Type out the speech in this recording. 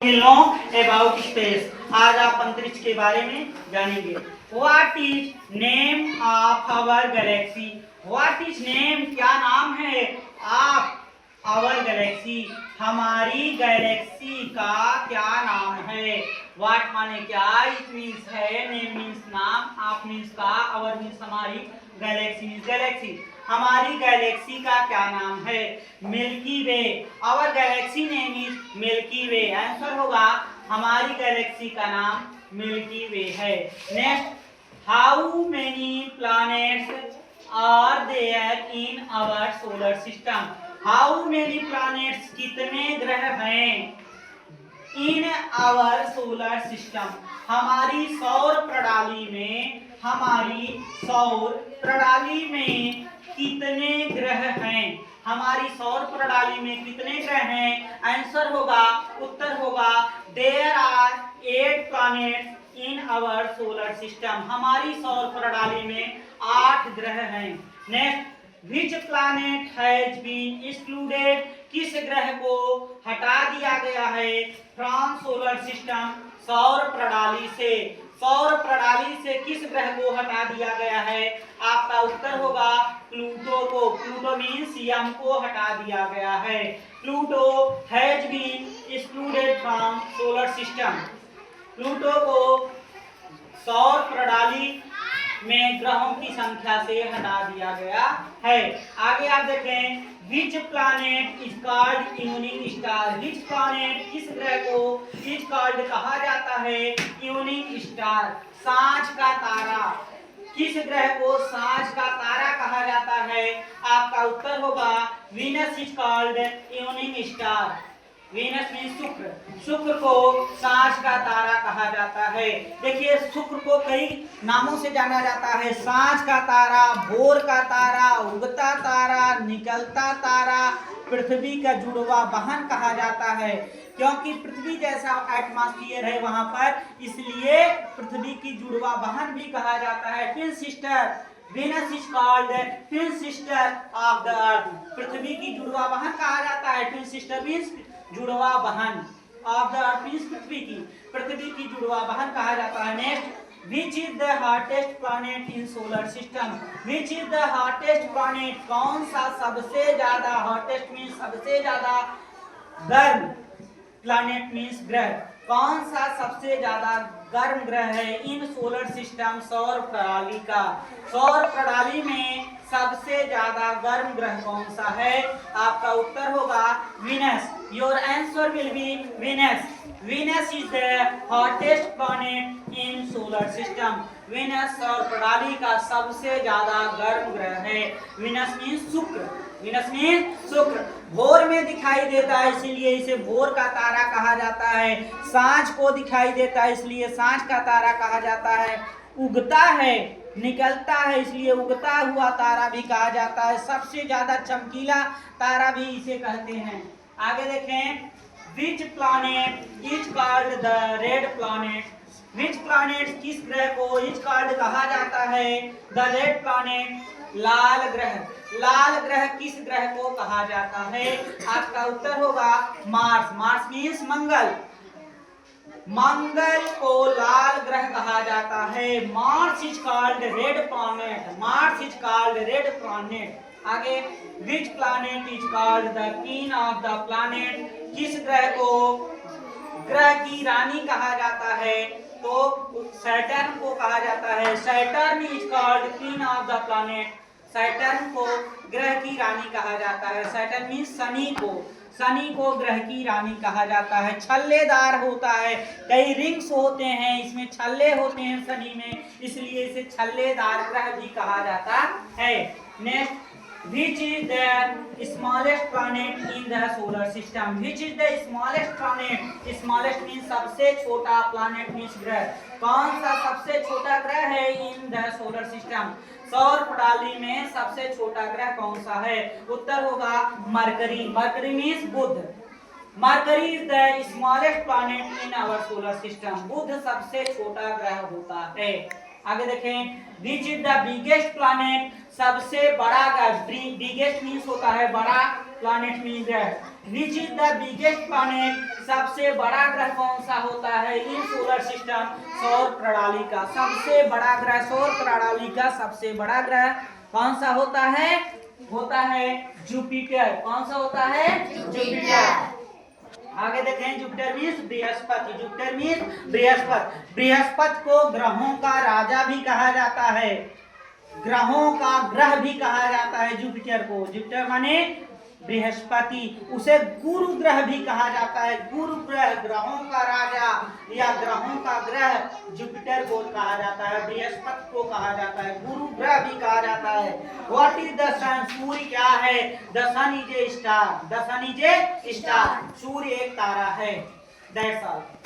Know about space. आज आप अंतरिक्ष के बारे में जानेंगे। What is name of our galaxy. What is name, क्या नाम है ऑफ आवर गैलेक्सी, हमारी गैलेक्सी का क्या नाम है। व्हाट माने क्या, इट मीन्स है, नेम मीन्स नाम, ऑफ मीन्स का, आवर मीन्स हमारी, गैलेक्सी मीन्स गैलेक्सी, हमारी गैलेक्सी का क्या नाम है। Milky Way, our galaxy name is Milky Way. Answer होगा हमारी गैलेक्सी का नाम मिल्की वे है। Next, how many planets are there in our solar system. How many planets, कितने ग्रह हैं इन आवर सोलर सिस्टम, हमारी सौर प्रणाली में, हमारी सौर प्रणाली में कितने ग्रह हैं। हमारी सौर प्रणाली में कितने ग्रह हैं। आंसर होगा, उत्तर होगा there are 8 planets in our solar system, हमारी सौर प्रणाली में 8 ग्रह हैं। Next, which planet has been excluded, किस ग्रह को हटा दिया गया है फ्रॉम सोलर सिस्टम, सौर प्रणाली से। सौर प्रणाली से किस ग्रह को हटा दिया गया है। आपका उत्तर होगा प्लूटो को। प्लूटो मीन्स यम को हटा दिया गया है। Pluto has been excluded from solar system, Pluto को सौर प्रणाली में ग्रहों की संख्या से हटा दिया गया है। आगे आप देखें, विच planet is called evening star. Which planet, किस ग्रह को इज कॉल्ड कहा जाता है इवनिंग स्टार, सांझ का तारा। किस ग्रह को सांझ का तारा कहा जाता है। आपका उत्तर होगा Venus is called evening star. Venus means शुक्र, शुक्र को सांझ का तारा कहा जाता है। देखिए, शुक्र को कई नामों से जाना जाता है। सांझ का तारा, भोर का तारा, उगता तारा, निकलता तारा, पृथ्वी का जुड़वा बहन कहा जाता है। क्योंकि पृथ्वी जैसा एटमॉस्फेयर है वहां पर, इसलिए पृथ्वी की जुड़वा बहन भी कहा जाता है। Twin sister, Venus is called twin sister of the earth। पृथ्वी की जुड़वा बहन कहा जाता है। ट्विन सिस्टर मीन्स जुड़वा बहन, ऑफ द अर्थ मीन्स पृथ्वी की जुड़वा बहन कहा जाता है। Next, which is the hottest planet in solar system. Which is the hottest planet, कौन सा सबसे ज्यादा, हॉटेस्ट मीन्स सबसे ज्यादा, गर्म, प्लैनेट मीन्स ग्रह, कौन सा सबसे ज्यादा गर्म ग्रह है इन सोलर सिस्टम, सौर प्रणाली का। सौर प्रणाली में सबसे ज्यादा गर्म ग्रह कौन सा है। आपका उत्तर होगा Venus. Your answer will be Venus. Venus is the hottest planet in solar system. Venus सौर प्रणाली का सबसे ज्यादा गर्म ग्रह है। वीनस मीन्स शुक्र, वीनस मीन्स शुक्र। भोर में दिखाई देता है इसलिए इसे भोर का तारा कहा जाता है। सांझ को दिखाई देता है इसलिए सांझ का तारा कहा जाता है। उगता है, निकलता है इसलिए उगता हुआ तारा भी कहा जाता है। सबसे ज्यादा चमकीला तारा भी इसे कहते हैं। आगे देखें, विच planet is called the red planet. Which planet, किस ग्रह को इज कॉल्ड कहा जाता है द रेड प्लैनेट, लाल ग्रह। लाल ग्रह किस ग्रह को कहा जाता है। आपका उत्तर होगा Mars. Mars means Mangal, Mangal को लाल ग्रह कहा जाता है। Mars is called red planet, Mars is called red planet. आगे, which planet is called the queen of the planet. किस ग्रह को ग्रह की रानी कहा जाता है, तो सैटर्न को कहा जाता है। Saturn is called queen of the planet. Saturn को ग्रह की रानी कहा जाता है। सैटर्न मीन्स शनि को, शनि को ग्रह की रानी कहा जाता है। छल्लेदार होता है, कई रिंग्स होते हैं, इसमें छल्ले होते हैं शनि में, इसलिए इसे छल्लेदार ग्रह भी कहा जाता है। Next, which is the smallest planet in the solar system। which is the smallest planet, smallest means सबसे छोटा, planet means ग्रह, कौन सा सबसे छोटा ग्रह है in the solar system, सौर प्रणाली में सबसे छोटा ग्रह कौन सा है। उत्तर होगा Mercury. Mercury means Budh. Mercury is the smallest planet in our solar system. Budh सबसे छोटा ग्रह होता है। आगे देखें, which is the biggest planet, सबसे बड़ा ग्रह। बिगेस्ट मीन्स होता है बड़ा, प्लैनेट मीन ग्रह। विच इज द बिगेस्ट प्लैनेट, सबसे बड़ा ग्रह कौन सा होता है इन सोलर सिस्टम, सौर प्रणाली का सबसे बड़ा ग्रह, सौर प्रणाली का सबसे बड़ा ग्रह कौन सा होता है? होता है जुपिटर। कौन सा होता है? जुपिटर। आगे देखें, Jupiter means Brihaspati. Jupiter means Brihaspati. Brihaspati को ग्रहों का राजा भी कहा जाता है, ग्रहों का ग्रह भी कहा जाता है जुपिटर को। जुपिटर माने बृहस्पति, उसे गुरु ग्रह भी कहा जाता है। गुरु ग्रह, ग्रहों का राजा या ग्रहों का ग्रह जुपिटर को कहा जाता है, बृहस्पति को कहा जाता है, गुरु ग्रह भी कहा जाता है। व्हाट इज द सन, सूर्य क्या है? The sun is a star, the sun is a star, सूर्य एक तारा है। That's all.